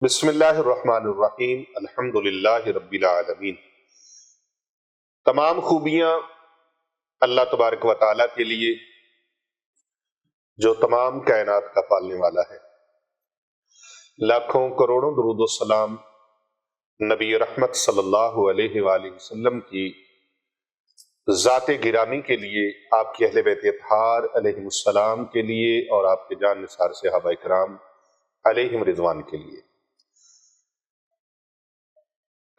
بسم اللہ الرحمن الرحیم الحمدللہ رب العالمین۔ تمام خوبیاں اللہ تبارک و تعالیٰ کے لیے جو تمام کائنات کا پالنے والا ہے۔ لاکھوں کروڑوں درود و سلام نبی رحمت صلی اللہ علیہ وآلہ وسلم کی ذات گرامی کے لیے، آپ کی اہل بیت اطہار علیہم السلام کے لیے اور آپ کے جان نثار صحابہ کرام علیہم رضوان کے لیے۔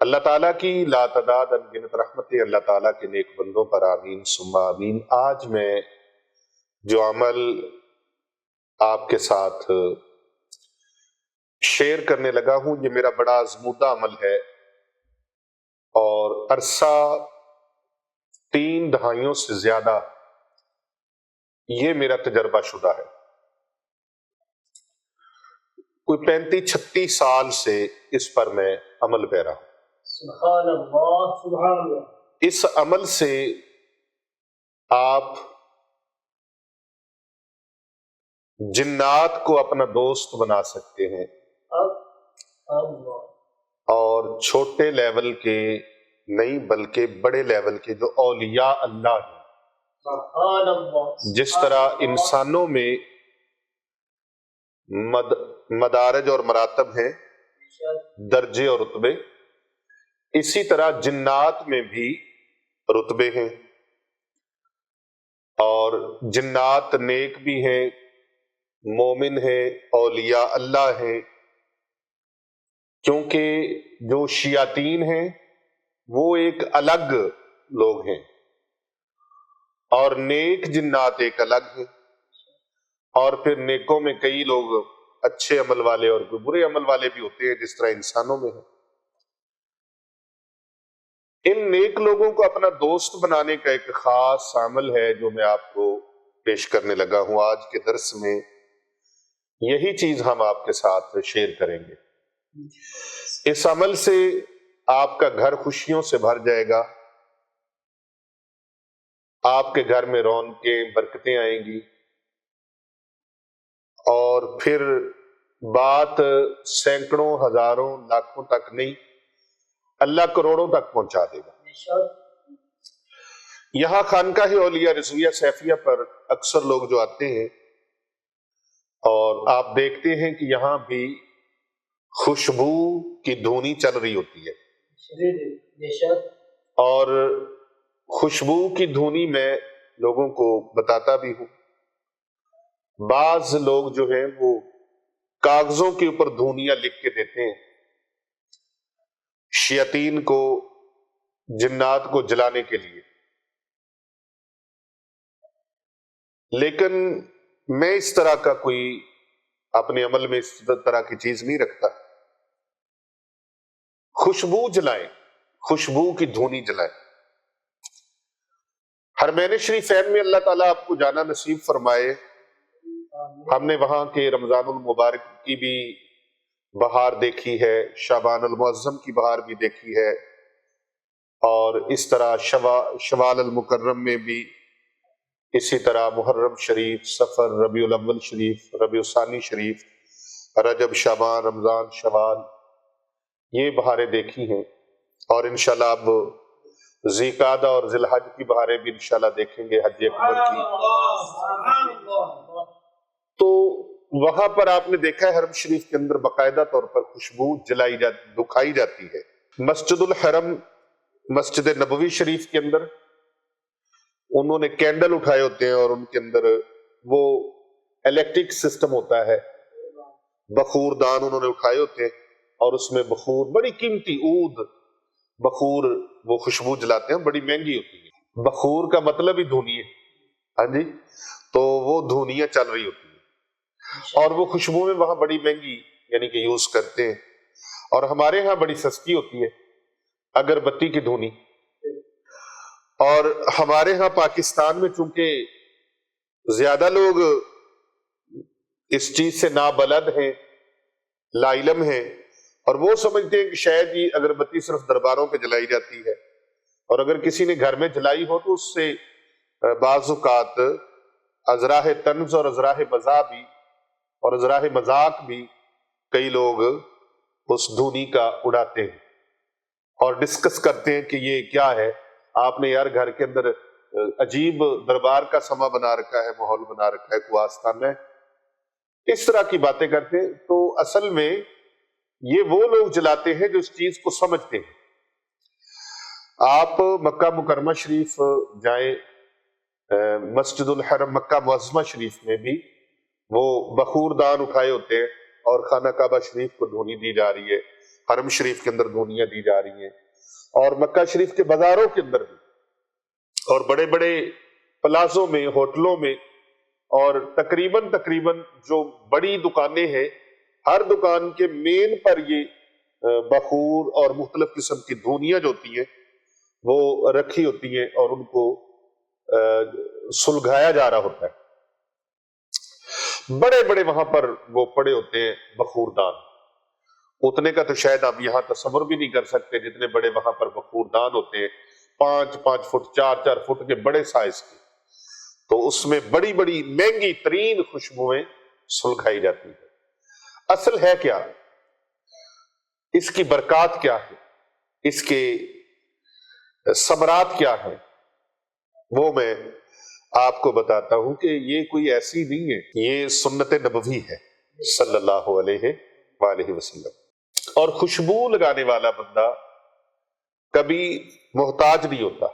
اللہ تعالیٰ کی لا تعداد انگنت رحمتیں اللہ تعالیٰ کے نیک بندوں پر آمین ثم آمین۔ آج میں جو عمل آپ کے ساتھ شیئر کرنے لگا ہوں، یہ میرا بڑا آزمودہ عمل ہے اور عرصہ 3 دہائیوں سے زیادہ یہ میرا تجربہ شدہ ہے۔ کوئی 35-36 سال سے اس پر میں عمل پیرا ہوں۔ سبحان اللہ سبحان اللہ۔ اس عمل سے آپ جنات کو اپنا دوست بنا سکتے ہیں اور چھوٹے لیول کے نہیں بلکہ بڑے لیول کے جو اولیاء اللہ ہیں، سبحان اللہ، جس طرح انسانوں میں مدارج اور مراتب ہیں، درجے اور رتبے، اسی طرح جنات میں بھی رتبے ہیں اور جنات نیک بھی ہیں، مومن ہیں، اولیاء اللہ ہیں، کیونکہ جو شیاطین ہیں وہ ایک الگ لوگ ہیں اور نیک جنات ایک الگ ہیں، اور پھر نیکوں میں کئی لوگ اچھے عمل والے اور کوئی برے عمل والے بھی ہوتے ہیں، جس طرح انسانوں میں ہیں۔ ان نیک لوگوں کو اپنا دوست بنانے کا ایک خاص عمل ہے جو میں آپ کو پیش کرنے لگا ہوں۔ آج کے درس میں یہی چیز ہم آپ کے ساتھ شیئر کریں گے۔ اس عمل سے آپ کا گھر خوشیوں سے بھر جائے گا، آپ کے گھر میں رونقیں برکتیں آئیں گی، اور پھر بات سینکڑوں ہزاروں لاکھوں تک نہیں، اللہ کروڑوں تک پہنچا دے گا۔ یہاں خانقاہ اولیاء رضویہ سیفیہ پر اکثر لوگ جو آتے ہیں اور آپ دیکھتے ہیں کہ یہاں بھی خوشبو کی دھونی چل رہی ہوتی ہے، اور خوشبو کی دھونی میں لوگوں کو بتاتا بھی ہوں۔ بعض لوگ جو ہیں وہ کاغذوں کے اوپر دھونیاں لکھ کے دیتے ہیں شیاطین کو، جنات کو جلانے کے لیے، لیکن میں اس طرح کا کوئی اپنے عمل میں اس طرح کی چیز نہیں رکھتا۔ خوشبو جلائیں، خوشبو کی دھونی جلائیں۔ حرمین شریفین میں اللہ تعالیٰ آپ کو جانا نصیب فرمائے۔ ہم نے وہاں کے رمضان المبارک کی بھی بہار دیکھی ہے، شعبان المعظم کی بہار بھی دیکھی ہے، اور اس طرح شوال المکرم میں بھی اسی طرح محرم شریف، سفر، ربیع الاول شریف، ربیع الثانی شریف، رجب، شعبان، رمضان، شوال، یہ بہاریں دیکھی ہیں، اور انشاءاللہ اب ذی القعدہ اور ذی الحج کی بہاریں بھی انشاءاللہ دیکھیں گے، حج اکبر کی۔ تو وہاں پر آپ نے دیکھا ہے حرم شریف کے اندر باقاعدہ طور پر خوشبو دکھائی جاتی ہے۔ مسجد الحرم، مسجد نبوی شریف کے اندر انہوں نے کینڈل اٹھائے ہوتے ہیں اور ان کے اندر وہ الیکٹرک سسٹم ہوتا ہے، بخور دان انہوں نے اٹھائے ہوتے ہیں، اور اس میں بخور، بڑی قیمتی عود بخور، وہ خوشبو جلاتے ہیں، بڑی مہنگی ہوتی ہے۔ بخور کا مطلب ہی دھونی ہے، ہاں جی، تو وہ دھونیاں چل رہی ہوتی ہیں، اور وہ خوشبو میں وہاں بڑی مہنگی یعنی کہ یوز کرتے ہیں، اور ہمارے ہاں بڑی سستی ہوتی ہے اگربتی کی دھونی۔ اور ہمارے ہاں پاکستان میں چونکہ زیادہ لوگ اس چیز سے نابلد ہیں، لا علم ہیں، اور وہ سمجھتے ہیں کہ شاید یہ اگربتی صرف درباروں پہ جلائی جاتی ہے، اور اگر کسی نے گھر میں جلائی ہو تو اس سے بعض اوقات ازراہ طنز اور ازراہ مزاح بھی اور ازراہ مذاق بھی کئی لوگ اس دھونی کا اڑاتے ہیں اور ڈسکس کرتے ہیں کہ یہ کیا ہے، آپ نے یار گھر کے اندر عجیب دربار کا سما بنا رکھا ہے، ماحول بنا رکھا ہے، کوئی آستانہ ہے، اس طرح کی باتیں کرتے ہیں۔ تو اصل میں یہ وہ لوگ جلاتے ہیں جو اس چیز کو سمجھتے ہیں۔ آپ مکہ مکرمہ شریف جائیں، مسجد الحرم مکہ معظمہ شریف میں بھی وہ بخور دان اٹھائے ہوتے ہیں اور خانہ کعبہ شریف کو دھونی دی جا رہی ہے، حرم شریف کے اندر دھونیاں دی جا رہی ہیں، اور مکہ شریف کے بازاروں کے اندر بھی اور بڑے بڑے پلازوں میں، ہوٹلوں میں، اور تقریباً جو بڑی دکانیں ہیں، ہر دکان کے مین پر یہ بخور اور مختلف قسم کی دھونیاں جو ہوتی ہیں وہ رکھی ہوتی ہیں اور ان کو سلگھایا جا رہا ہوتا ہے۔ بڑے بڑے وہاں پر وہ پڑے ہوتے ہیں بخور دان، اتنے کا تو شاید آپ یہاں تصور بھی نہیں کر سکتے جتنے بڑے وہاں پر بخور دان ہوتے ہیں، 5 فٹ 4 فٹ کے بڑے سائز کے۔ تو اس میں بڑی بڑی مہنگی ترین خوشبوئیں سلگھائی جاتی ہیں۔ اصل ہے کیا، اس کی برکات کیا ہے، اس کے ثمرات کیا ہے، وہ میں آپ کو بتاتا ہوں کہ یہ کوئی ایسی نہیں ہے، یہ سنت نبوی ہے صلی اللہ علیہ وآلہ وسلم۔ اور خوشبو لگانے والا بندہ کبھی محتاج نہیں ہوتا۔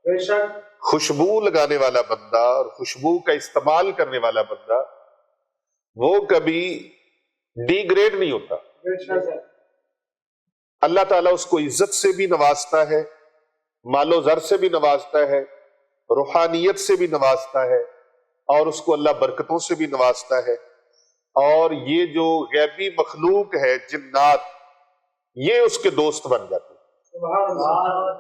بے شک خوشبو لگانے والا بندہ اور خوشبو کا استعمال کرنے والا بندہ وہ کبھی ڈی گریڈ نہیں ہوتا۔ بے شک اللہ تعالیٰ اس کو عزت سے بھی نوازتا ہے، مال و زر سے بھی نوازتا ہے، روحانیت سے بھی نوازتا ہے، اور اس کو اللہ برکتوں سے بھی نوازتا ہے۔ اور یہ جو غیبی مخلوق ہے، جنات، یہ اس کے دوست بن جاتے ہیں۔ سبحان اللہ۔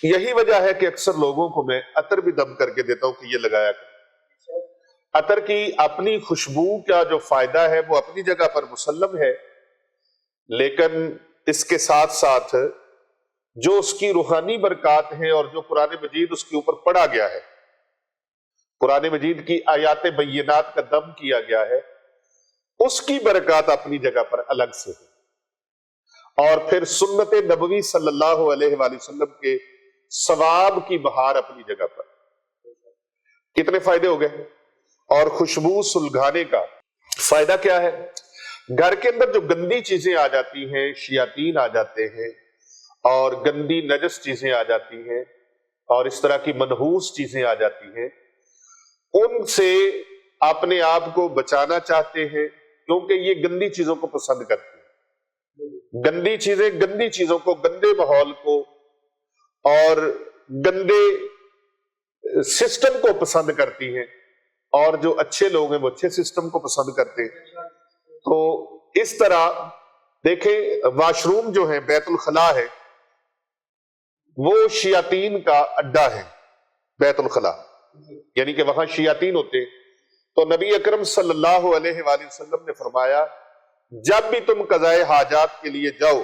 یہی وجہ ہے کہ اکثر لوگوں کو میں عطر بھی دم کر کے دیتا ہوں کہ یہ لگایا کریں۔ عطر کی اپنی خوشبو کا جو فائدہ ہے وہ اپنی جگہ پر مسلم ہے، لیکن اس کے ساتھ ساتھ جو اس کی روحانی برکات ہیں اور جو قرآن مجید اس کے اوپر پڑھا گیا ہے، قرآن مجید کی آیات بینات کا دم کیا گیا ہے، اس کی برکات اپنی جگہ پر الگ سے ہے۔ اور پھر سنت نبوی صلی اللہ علیہ وآلہ وسلم کے ثواب کی بہار اپنی جگہ پر۔ کتنے فائدے ہو گئے؟ اور خوشبو سلگھانے کا فائدہ کیا ہے؟ گھر کے اندر جو گندی چیزیں آ جاتی ہیں، شیاطین آ جاتے ہیں اور گندی نجس چیزیں آ جاتی ہیں اور اس طرح کی منحوس چیزیں آ جاتی ہیں، ان سے اپنے آپ کو بچانا چاہتے ہیں، کیونکہ یہ گندی چیزوں کو پسند کرتے ہیں۔ گندی چیزیں گندی چیزوں کو، گندے ماحول کو اور گندے سسٹم کو پسند کرتی ہیں، اور جو اچھے لوگ ہیں وہ اچھے سسٹم کو پسند کرتے ہیں۔ تو اس طرح دیکھیں، واش روم جو ہے، بیت الخلاء ہے، وہ شیاطین کا اڈا ہے۔ بیت الخلاء یعنی کہ وہاں شیاطین ہوتے ہیں۔ تو نبی اکرم صلی اللہ علیہ وآلہ وسلم نے فرمایا، جب بھی تم قضائے حاجات کے لیے جاؤ،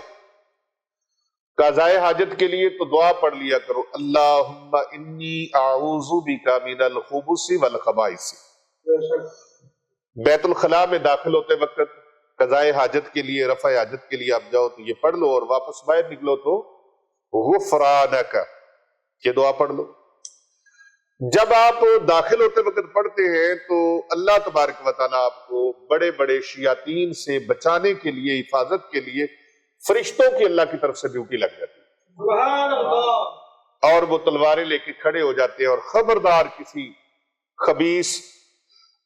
قضائے حاجت کے لیے تو دعا پڑھ لیا کرو، اللہم انی اعوذ بک من الخبث والخبائث۔ بیت الخلاء میں داخل ہوتے وقت قضائے حاجت کے لیے، رفع حاجت کے لیے آپ جاؤ تو یہ پڑھ لو، اور واپس باہر نکلو تو غفرانک، یہ دعا پڑھ لو۔ جب آپ داخل ہوتے وقت پڑھتے ہیں تو اللہ تبارک و تعالیٰ آپ کو بڑے بڑے شیاطین سے بچانے کے لیے، حفاظت کے لیے فرشتوں کی اللہ کی طرف سے ڈیوٹی لگ جاتی ہے، سبحان اللہ۔ اور وہ تلواریں لے کے کھڑے ہو جاتے ہیں، اور خبردار کسی خبیث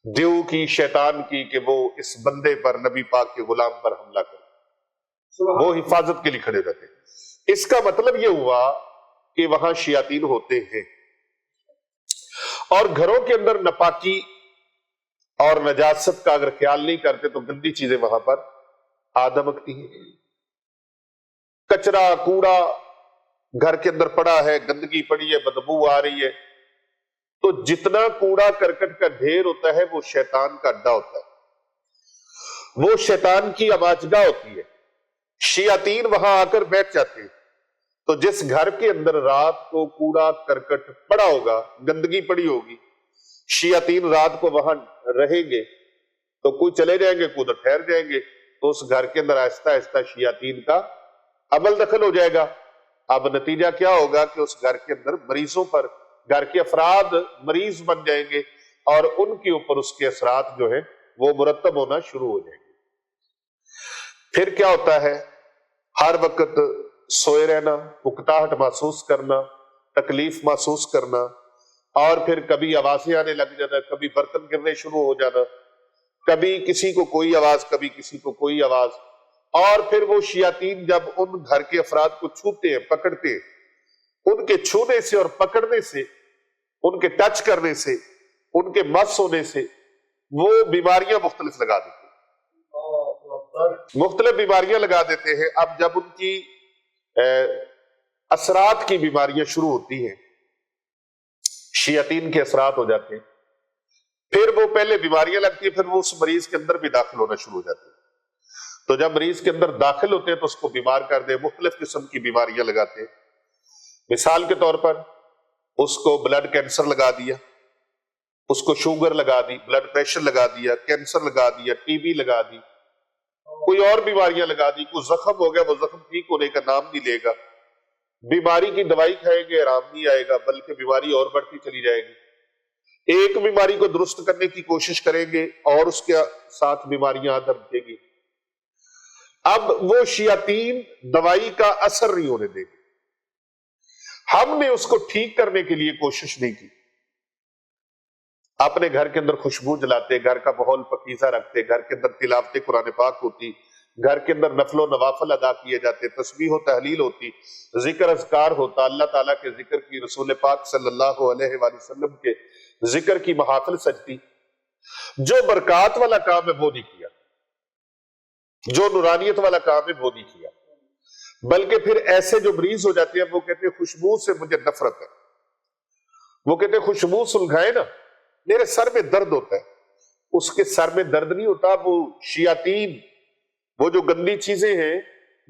دیو کی، شیطان کی، کہ وہ اس بندے پر، نبی پاک کے غلام پر حملہ کرے، وہ حفاظت کے لیے کھڑے رہتے ہیں۔ اس کا مطلب یہ ہوا کہ وہاں شیاطین ہوتے ہیں۔ اور گھروں کے اندر نپاکی اور نجاست کا اگر خیال نہیں کرتے تو گندی چیزیں وہاں پر آ دمکتی ہیں۔ کچرا، کوڑا گھر کے اندر پڑا ہے، گندگی پڑی ہے، بدبو آ رہی ہے، تو جتنا کوڑا کرکٹ کا ڈھیر ہوتا ہے وہ شیطان کا اڈا ہوتا ہے، وہ شیطان کی آماجگاہ ہوتی ہے۔ شیاطین وہاں آ کر بیٹھ جاتے ہیں۔ تو جس گھر کے اندر رات کو کوڑا کرکٹ پڑا ہوگا، گندگی پڑی ہوگی، شیاطین رات کو وہاں رہیں گے، تو کوئی چلے جائیں گے، کوئی ادھر ٹھہر جائیں گے، تو اس گھر کے اندر آہستہ آہستہ شیاطین کا عمل دخل ہو جائے گا. اب نتیجہ کیا ہوگا کہ اس گھر کے اندر مریضوں پر، گھر کے افراد مریض بن جائیں گے اور ان کے اوپر اس کے اثرات جو ہیں وہ مرتب ہونا شروع ہو جائیں گے. پھر کیا ہوتا ہے؟ ہر وقت سوئے رہنا، اکتاہٹ محسوس کرنا، تکلیف محسوس کرنا، اور پھر کبھی آوازیں آنے لگ جانا، کبھی برتن گرنے شروع ہو جانا، کبھی کسی کو کوئی آواز، کبھی کسی کو کوئی آواز. اور پھر وہ شیاطین جب ان گھر کے افراد کو چھوتے ہیں، پکڑتے ہیں، ان کے چھونے سے اور پکڑنے سے، ان کے ٹچ کرنے سے، ان کے مس ہونے سے وہ بیماریاں مختلف لگا دیتے ہیں، مختلف بیماریاں لگا دیتے ہیں. اب جب ان کی اثرات کی بیماریاں شروع ہوتی ہیں، شیاطین کے اثرات ہو جاتے ہیں، پھر وہ پہلے بیماریاں لگتی ہیں، پھر وہ اس مریض کے اندر بھی داخل ہونا شروع ہو جاتے ہیں. تو جب مریض کے اندر داخل ہوتے ہیں تو اس کو بیمار کر دے، مختلف قسم کی بیماریاں لگاتے ہیں. مثال کے طور پر اس کو بلڈ کینسر لگا دیا، اس کو شوگر لگا دی، بلڈ پریشر لگا دیا، کینسر لگا دیا، ٹی بی لگا دی، کوئی اور بیماریاں لگا دی، کوئی زخم ہو گیا، وہ زخم ٹھیک ہونے کا نام نہیں لے گا. بیماری کی دوائی کھائیں گے آرام نہیں آئے گا، بلکہ بیماری اور بڑھتی چلی جائے گی. ایک بیماری کو درست کرنے کی کوشش کریں گے اور اس کے ساتھ بیماریاں آ دھمکیں گی. اب وہ شیاطین دوائی کا اثر نہیں ہونے دیں گے. ہم نے اس کو ٹھیک کرنے کے لیے کوشش نہیں کی. اپنے گھر کے اندر خوشبو جلاتے، گھر کا ماحول پاکیزہ رکھتے، گھر کے اندر تلاوت قرآن پاک ہوتی، گھر کے اندر نفل و نوافل ادا کیے جاتے، تسبیح و تحلیل ہوتی، ذکر اذکار ہوتا، اللہ تعالیٰ کے ذکر کی، رسول پاک صلی اللہ علیہ وآلہ وسلم کے ذکر کی محافل سجتی. جو برکات والا کام ہے وہ نہیں کیا، جو نورانیت والا کام ہے وہ نہیں کیا. بلکہ پھر ایسے جو مریض ہو جاتے ہیں وہ کہتے ہیں خوشبو سے مجھے نفرت ہے، وہ کہتے ہیں خوشبو سنگھائے نا میرے سر میں درد ہوتا ہے. اس کے سر میں درد نہیں ہوتا، وہ شیاطین، وہ جو گندی چیزیں ہیں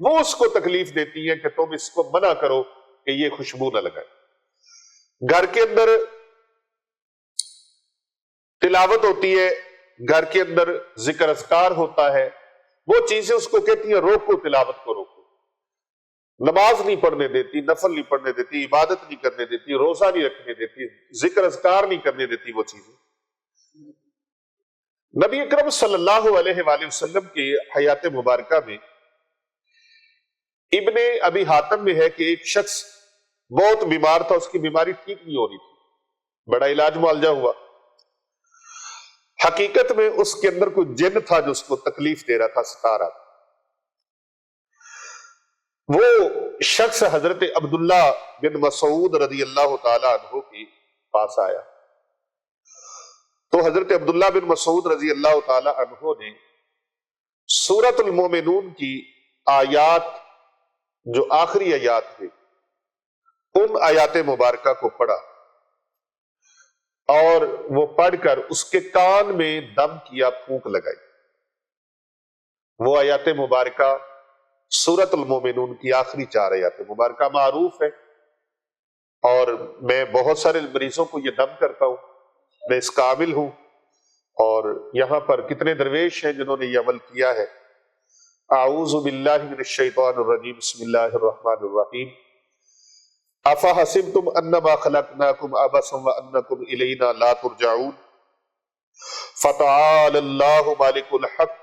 وہ اس کو تکلیف دیتی ہیں کہ تم اس کو منع کرو کہ یہ خوشبو نہ لگائے. گھر کے اندر تلاوت ہوتی ہے، گھر کے اندر ذکر اذکار ہوتا ہے، وہ چیزیں اس کو کہتی ہیں روکو، تلاوت کو روکو. نماز نہیں پڑھنے دیتی، نفل نہیں پڑھنے دیتی، عبادت نہیں کرنے دیتی، روزہ نہیں رکھنے دیتی، ذکر اذکار نہیں کرنے دیتی وہ چیزیں. نبی اکرم صلی اللہ علیہ وآلہ وسلم کی حیات مبارکہ میں ابن ابی حاتم میں ہے کہ ایک شخص بہت بیمار تھا، اس کی بیماری ٹھیک نہیں ہو رہی تھی، بڑا علاج معالجہ ہوا. حقیقت میں اس کے اندر کوئی جن تھا جو اس کو تکلیف دے رہا تھا، ستا رہا تھا. وہ شخص حضرت عبداللہ بن مسعود رضی اللہ تعالی عنہ کے پاس آیا. تو حضرت عبداللہ بن مسعود رضی اللہ تعالی عنہ نے سورۃ المومنون کی آیات، جو آخری آیات تھے، ان آیات مبارکہ کو پڑھا اور وہ پڑھ کر اس کے کان میں دم کیا، پھونک لگائی. وہ آیات مبارکہ سورۃ المومنون کی آخری 4 آیات مبارکہ معروف ہے، اور میں بہت سارے مریضوں کو یہ دم کرتا ہوں، میں اس کا عامل ہوں. اور یہاں پر کتنے درویش ہیں جنہوں نے یہ عمل کیا ہے. اعوذ باللہ من الشیطان الرجیم، بسم اللہ الرحمن الرحیم. افحسبتم انما خلقناکم عبثا وانکم الینا لا ترجعون فتعالى اللہ مالک الحق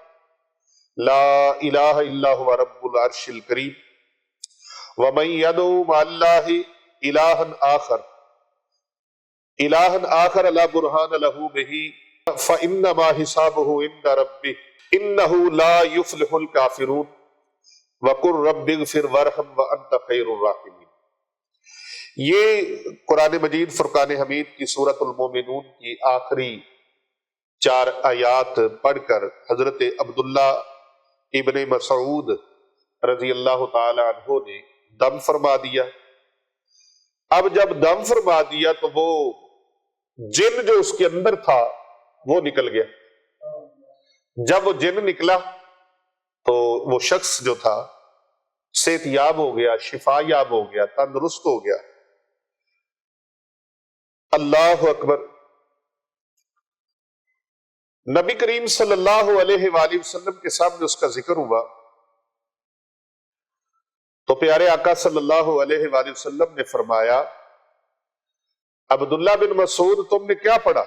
لا الہ الا هو رب العرش الکریم ومن يدعو مع اللہ الہا آخر لا برہان له به فانما حسابه عند ربه انه لا يفلح الكافرون وقل رب اغفر وارحم وانت خیر الراحمین. یہ قرآن مجید فرقان حمید کی سورۃ المومنون کی آخری 4 آیات پڑھ کر حضرت عبداللہ ابن مسعود رضی اللہ تعالی عنہ نے دم فرما دیا. اب جب دم فرما دیا تو وہ جن جو اس کے اندر تھا وہ نکل گیا. جب وہ جن نکلا تو وہ شخص جو تھا صحت یاب ہو گیا، شفا یاب ہو گیا، تندرست ہو گیا. اللہ اکبر. نبی کریم صلی اللہ علیہ وآلہ وسلم کے سامنے اس کا ذکر ہوا تو پیارے آقا صلی اللہ علیہ وآلہ وسلم نے فرمایا عبداللہ بن مسعود تم نے کیا پڑھا؟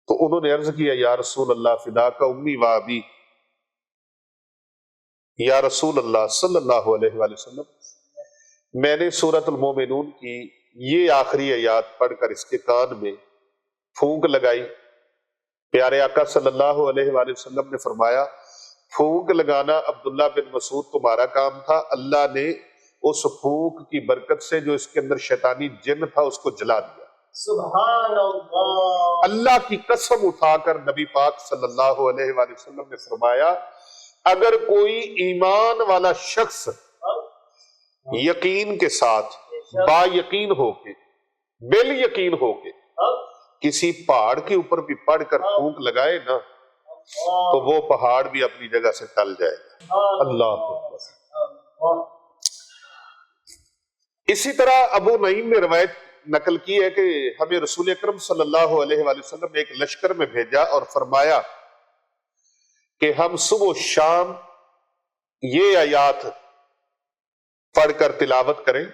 تو انہوں نے عرض کیا یا رسول اللہ فداک امی و ابی، یا رسول اللہ صلی اللہ علیہ وآلہ وسلم میں نے سورۃ المومنون کی یہ آخری آیات پڑھ کر اس کے کان میں پھونک لگائی۔ پیارے آقا صلی اللہ علیہ وآلہ وسلم نے فرمایا پھونک لگانا عبداللہ بن مسعود تمہارا کام تھا، اللہ نے اس پھونک کی برکت سے جو اس کے اندر شیطانی جن تھا اس کو جلا دیا۔ سبحان اللہ۔ اللہ کی قسم اٹھا کر نبی پاک صلی اللہ علیہ وآلہ وسلم نے فرمایا اگر کوئی ایمان والا شخص یقین کے ساتھ با یقین ہو کے بال یقین ہو کے کسی پہاڑ کے اوپر بھی پڑھ کر پھونک لگائے نا تو وہ پہاڑ بھی اپنی جگہ سے ٹل جائے گا۔ اللہ اکبر۔ اسی طرح ابو نعیم نے روایت نقل کی ہے کہ ہمیں رسول اکرم صلی اللہ علیہ وآلہ وسلم نے ایک لشکر میں بھیجا اور فرمایا کہ ہم صبح و شام یہ آیات پڑھ کر تلاوت کریں،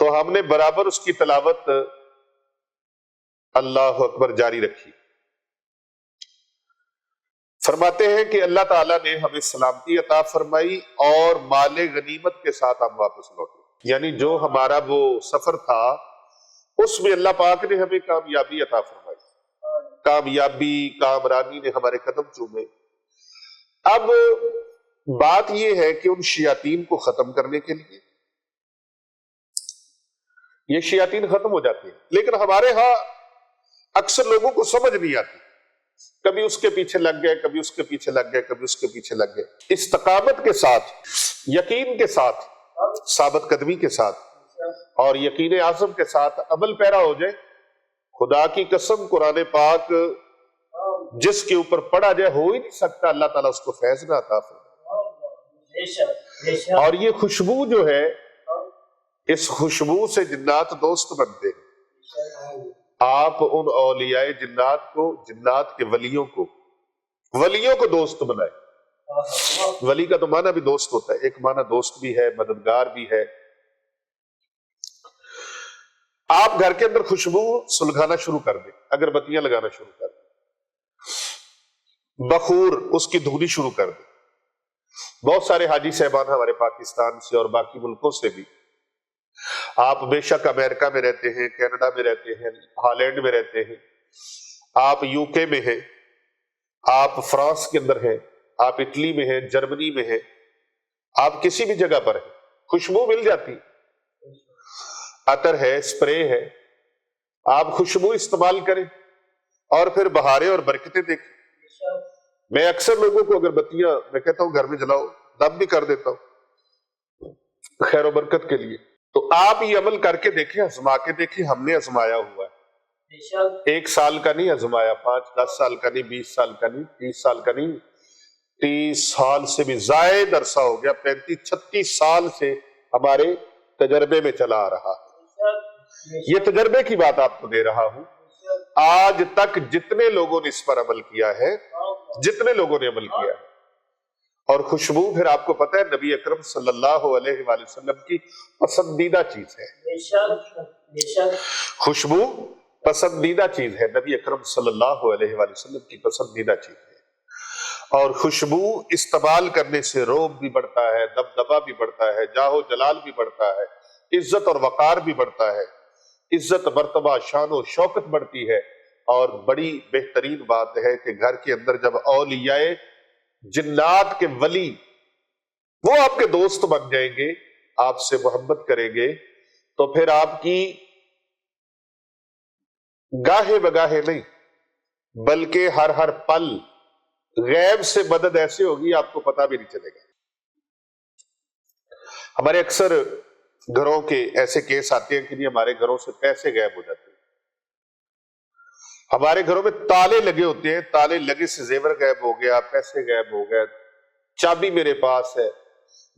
تو ہم نے برابر اس کی تلاوت اللہ اکبر جاری رکھی۔ فرماتے ہیں کہ اللہ تعالیٰ نے ہمیں سلامتی عطا فرمائی اور مال غنیمت کے ساتھ ہم واپس لوٹے، یعنی جو ہمارا وہ سفر تھا اس میں اللہ پاک نے ہمیں کامیابی عطا فرمائی، کامیابی کامرانی نے ہمارے قدم چومے۔ اب بات یہ ہے کہ ان شیاطین کو ختم کرنے کے لیے یہ شیاطین ختم ہو جاتے ہیں، لیکن ہمارے ہاں اکثر لوگوں کو سمجھ نہیں آتی، کبھی اس کے پیچھے لگ گئے، کبھی اس کے پیچھے لگ گئے، کبھی اس کے پیچھے لگ گئے۔ استقامت کے ساتھ، یقین کے ساتھ، ثابت قدمی کے ساتھ اور یقین اعظم کے ساتھ عمل پیرا ہو جائے، خدا کی قسم قرآن پاک جس کے اوپر پڑھا جائے ہو ہی نہیں سکتا اللہ تعالیٰ اس کو فیض نہ عطا فرمائے۔ اور یہ خوشبو جو ہے اس خوشبو سے جنات دوست بنتے ہیں۔ آپ ان اولیاء جنات کو، جنات کے ولیوں کو دوست بنائے۔ ولی کا تو معنی بھی دوست ہوتا ہے، ایک معنی دوست بھی ہے، مددگار بھی ہے۔ آپ گھر کے اندر خوشبو سلگانا شروع کر دیں، اگربتیاں لگانا شروع کر دیں، بخور اس کی دھونی شروع کر دیں۔ بہت سارے حاجی صاحبان ہمارے پاکستان سے اور باقی ملکوں سے بھی، آپ بے شک امریکہ میں رہتے ہیں، کینیڈا میں رہتے ہیں، ہالینڈ میں رہتے ہیں، آپ یو کے میں ہیں، آپ فرانس کے اندر ہیں، آپ اٹلی میں ہیں، جرمنی میں ہیں، آپ کسی بھی جگہ پر ہیں، خوشبو مل جاتی، عطر ہے، اسپرے ہے، آپ خوشبو استعمال کریں اور پھر بہاریں اور برکتیں دیکھیں۔ میں اکثر لوگوں کو اگربتیاں میں کہتا ہوں گھر میں جلاؤ، دم بھی کر دیتا ہوں خیر و برکت کے لیے۔ تو آپ یہ عمل کر کے دیکھیں، آزما کے دیکھیں، ہم نے آزمایا ہوا ہے، 1 سال کا نہیں آزمایا، 5 10 سال کا نہیں، 20 سال کا نہیں، 30 سال کا نہیں، 30 سال سے بھی زائد عرصہ ہو گیا، 35 36 سال سے ہمارے تجربے میں چلا آ رہا ہے۔ یہ تجربے کی بات آپ کو دے رہا ہوں۔ آج تک جتنے لوگوں نے اس پر عمل کیا ہے، جتنے لوگوں نے عمل کیا ہے، اور خوشبو پھر آپ کو پتہ ہے نبی اکرم صلی اللہ علیہ وآلہ وسلم کی پسندیدہ چیز ہے۔ خوشبو پسندیدہ چیز ہے، نبی اکرم صلی اللہ علیہ وآلہ وسلم کی پسندیدہ چیز ہے۔ اور خوشبو استعمال کرنے سے رعب بھی بڑھتا ہے، دبدبہ بھی بڑھتا ہے، جاہ و جلال بھی بڑھتا ہے، عزت اور وقار بھی بڑھتا ہے، عزت مرتبہ شان و شوکت بڑھتی ہے۔ اور بڑی بہترین بات ہے کہ گھر کے اندر جب اولیاء جنات کے ولی وہ آپ کے دوست بن جائیں گے، آپ سے محبت کریں گے، تو پھر آپ کی گاہے بگاہے نہیں بلکہ ہر پل غیب سے مدد ایسے ہوگی آپ کو پتہ بھی نہیں چلے گا۔ ہمارے اکثر گھروں کے ایسے کیس آتے ہیں کہ نہیں ہمارے گھروں سے پیسے غائب ہو جاتے ہیں، ہمارے گھروں میں تالے لگے ہوتے ہیں، تالے لگے سے زیور غائب ہو گیا، پیسے غائب ہو گئے، چابی میرے پاس ہے،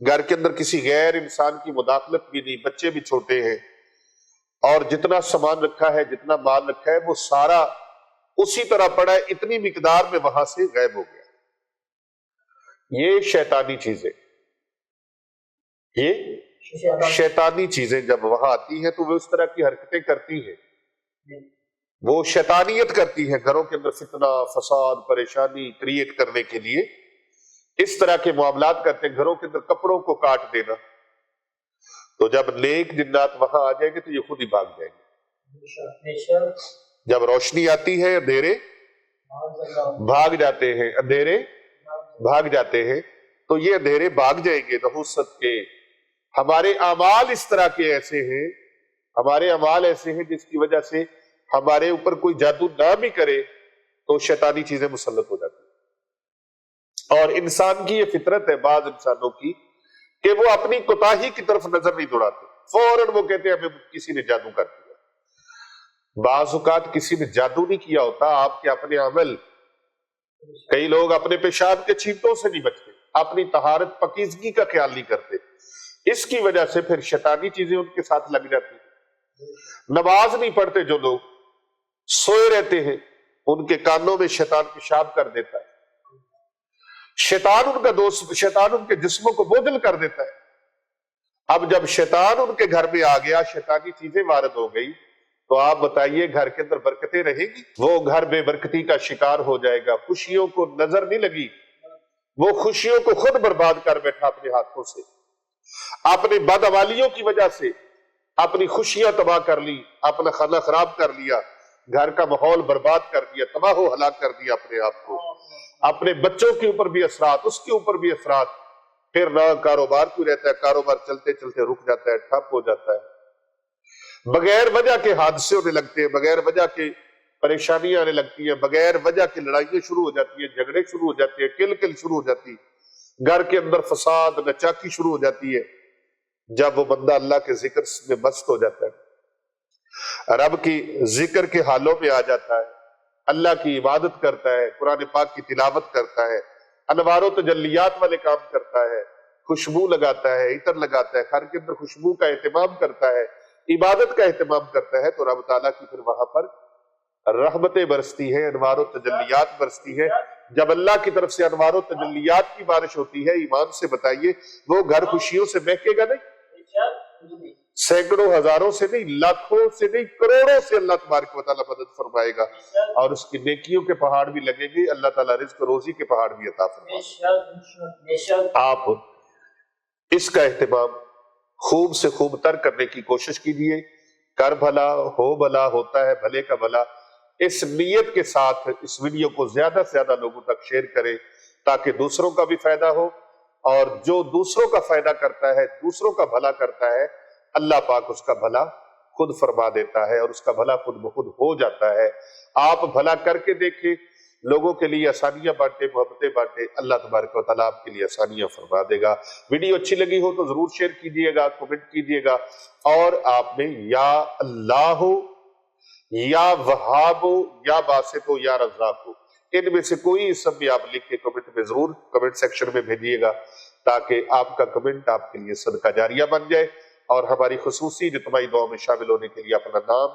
گھر کے اندر کسی غیر انسان کی مداخلت بھی نہیں، بچے بھی چھوٹے ہیں، اور جتنا سامان رکھا ہے، جتنا مال رکھا ہے وہ سارا اسی طرح پڑا ہے، اتنی مقدار میں وہاں سے غائب ہو گیا۔ یہ شیطانی چیزیں، یہ شیطانی چیزیں جب وہاں آتی ہیں تو وہ اس طرح کی حرکتیں کرتی ہیں، وہ شیطانیت کرتی ہیں، گھروں کے اندر فتنہ، فساد، پریشانی کریٹ کرنے کے لیے اس طرح کے معاملات کرتے ہیں، گھروں کے اندر کپڑوں کو کاٹ دینا۔ تو جب نیک جنات وہاں آ جائیں گے تو یہ خود ہی بھاگ جائیں گے۔ جب روشنی آتی ہے اندھیرے بھاگ جاتے ہیں، اندھیرے بھاگ جاتے ہیں، تو یہ اندھیرے بھاگ جائیں گے نحوست کے۔ ہمارے اعمال اس طرح کے ایسے ہیں، ہمارے اعمال ایسے ہیں جس کی وجہ سے ہمارے اوپر کوئی جادو نہ بھی کرے تو شیطانی چیزیں مسلط ہو جاتی ہیں۔ اور انسان کی یہ فطرت ہے، بعض انسانوں کی، کہ وہ اپنی کوتاہی کی طرف نظر نہیں دوڑاتے، فوراً وہ کہتے ہیں ہمیں کسی نے جادو کر دیا۔ بعض اوقات کسی نے جادو نہیں کیا ہوتا، آپ کے اپنے عمل۔ کئی لوگ اپنے پیشاب کے چھینٹوں سے نہیں بچتے، اپنی طہارت پاکیزگی کا خیال نہیں کرتے، اس کی وجہ سے پھر شیطانی چیزیں ان کے ساتھ لگ جاتی ہیں۔ نماز نہیں پڑھتے جو لوگ، سوئے رہتے ہیں، ان کے کانوں میں شیطان پیشاب کر دیتا ہے، شیطان ان کا دوست، شیطان ان کے جسموں کو بوجھل کر دیتا ہے۔ اب جب شیطان ان کے گھر میں آ گیا، شیطانی چیزیں وارد ہو گئی، تو آپ بتائیے گھر کے اندر برکتیں رہیں گی؟ وہ گھر بے برکتی کا شکار ہو جائے گا، خوشیوں کو نظر نہیں لگی، وہ خوشیوں کو خود برباد کر بیٹھا اپنے ہاتھوں سے، اپنے بدعمالیوں کی وجہ سے اپنی خوشیاں تباہ کر لی، اپنا کھانا خراب کر لیا، گھر کا ماحول برباد کر دیا، تباہ و ہلاک کر دیا اپنے آپ کو، اپنے بچوں کے اوپر بھی اثرات، اس کے اوپر بھی اثرات، پھر نہ کاروبار کوئی رہتا ہے، کاروبار چلتے چلتے رک جاتا ہے، ٹھپ ہو جاتا ہے، بغیر وجہ کے حادثے ہونے لگتے ہیں، بغیر وجہ کے پریشانیاں آنے لگتی ہیں، بغیر وجہ کی لڑائیاں شروع ہو جاتی ہیں، جھگڑے شروع ہو جاتے ہیں، کل کل شروع ہو جاتی ہے، گھر کے اندر فساد نچاکی شروع ہو جاتی ہے۔ جب وہ بندہ اللہ کے ذکر میں مست ہو جاتا ہے، رب کی ذکر کے حالوں میں آ جاتا ہے، اللہ کی عبادت کرتا ہے، قرآن پاک کی تلاوت کرتا ہے، انوار و تجلیات والے کام کرتا ہے، خوشبو لگاتا ہے، عطر لگاتا ہے، گھر کے اندر خوشبو کا اہتمام کرتا ہے، عبادت کا اہتمام کرتا ہے، تو رب تعالیٰ کی پھر وہاں پر رحمتیں برستی ہیں، انوار و تجلیات برستی ہیں۔ جب اللہ کی طرف سے انوار و تجلیات کی بارش ہوتی ہے، ایمان سے بتائیے وہ گھر خوشیوں سے مہکے گا نہیں؟ سینکڑوں ہزاروں سے نہیں، لاکھوں سے نہیں، کروڑوں سے اللہ تبارک و تعالیٰ مدد فرمائے گا، اور اس کی نیکیوں کے پہاڑ بھی لگیں گے، اللہ تعالیٰ رزق روزی کے پہاڑ بھی عطا فرمائے گا۔ آپ اس کا اہتمام خوب سے خوب تر کرنے کی کوشش کیجیے، کر بھلا ہو بھلا، ہوتا ہے بھلے کا بھلا۔ اس نیت کے ساتھ اس ویڈیو کو زیادہ سے زیادہ لوگوں تک شیئر کریں تاکہ دوسروں کا بھی فائدہ ہو، اور جو دوسروں کا فائدہ کرتا ہے، دوسروں کا بھلا کرتا ہے، اللہ پاک اس کا بھلا خود فرما دیتا ہے، اور اس کا بھلا خود بخود ہو جاتا ہے۔ آپ بھلا کر کے دیکھیں، لوگوں کے لیے آسانیاں بانٹے، محبتیں بانٹے، اللہ تبارک و تعالیٰ آپ کے لیے آسانیاں فرما دے گا۔ ویڈیو اچھی لگی ہو تو ضرور شیئر کیجئے گا، کمنٹ کیجئے گا، اور آپ نے یا اللہ ہو، یا وہاب ہو، یا باسط ہو، یا رزاق ہو، ان میں سے کوئی اسم بھی آپ لکھ کے کمنٹ میں ضرور کمنٹ سیکشن میں بھیجیے گا، تاکہ آپ کا کمنٹ آپ کے لیے صدقہ جاریہ بن جائے، اور ہماری خصوصی اجتماعی دعا میں شامل ہونے کے لیے اپنا نام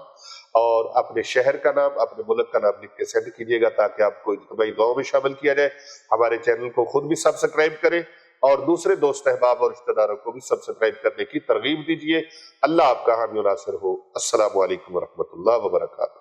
اور اپنے شہر کا نام، اپنے ملک کا نام لکھ کے سینڈ کیجیے گا تاکہ آپ کو اجتماعی دعا میں شامل کیا جائے۔ ہمارے چینل کو خود بھی سبسکرائب کریں، اور دوسرے دوست احباب اور رشتہ داروں کو بھی سبسکرائب کرنے کی ترغیب دیجیے۔ اللہ آپ کا حامی و ناصر ہو۔ السلام علیکم ورحمۃ اللہ وبرکاتہ۔